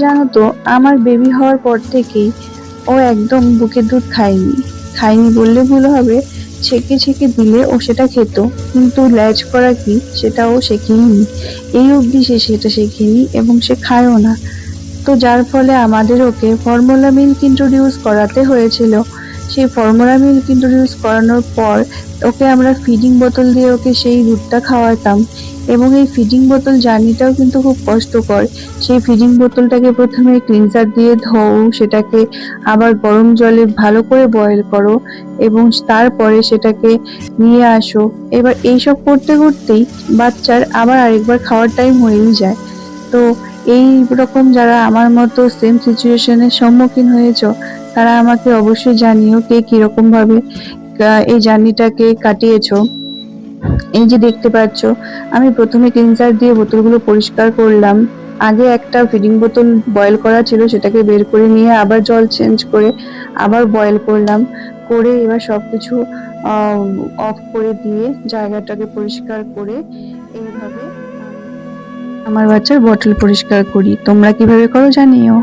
জানো তো, আমার বেবি হওয়ার পর থেকেই ও একদম বুকের দুধ খায়নি। খায়নি বললে ভুল হবে, ছেঁকে ছেঁকে দিলে ও সেটা খেত, কিন্তু ল্যাজ করা কি সেটা ও শেখেনি। এই অবধি সে সেটা শেখেনি এবং সে খায়ও না। তো যার ফলে আমাদের ওকে ফর্মুলা মিল্ক ইন্ট্রোডিউস করাতে হয়েছিল। সেই ফর্মুলা মিল্ক ইন্ট্রোডিউস করানোর পর ওকে আমরা ফিডিং বোতল দিয়ে ওকে সেই দুধটা খাওয়াতাম। এবং এই ফিডিং বোতল জার্নিটাও কিন্তু খুব কষ্টকর। সেই ফিডিং বোতলটাকে প্রথমে ক্লিনজার দিয়ে ধোও, সেটাকে আবার গরম জলে ভালো করে বয়েল করো এবং তারপরে সেটাকে নিয়ে আসো। এবার এইসব করতে করতেই বাচ্চার আবার আরেকবার খাওয়ার টাইম হয়েই যায়। তো এই রকম যারা আমার মতো সেম সিচুয়েশনের সম্মুখীন হয়েছো, তারা আমাকে অবশ্যই জানিও কে কিরকম ভাবে এই জার্নিটাকে কাটিয়েছো। এই যে দেখতে পাচ্ছ, আমি প্রথমে ক্লিনজার দিয়ে বোতলগুলো পরিষ্কার করলাম। আগে একটা ফিডিং বোতল বয়েল করা ছিল, সেটাকে বের করে নিয়ে আবার জল চেঞ্জ করে আবার বয়েল করলাম। করে এবার সবকিছু অফ করে দিয়ে জায়গাটাকে পরিষ্কার করে এইভাবে আমার বাচ্চার বটল পরিষ্কার করি। তোমরা কিভাবে করো জানিও।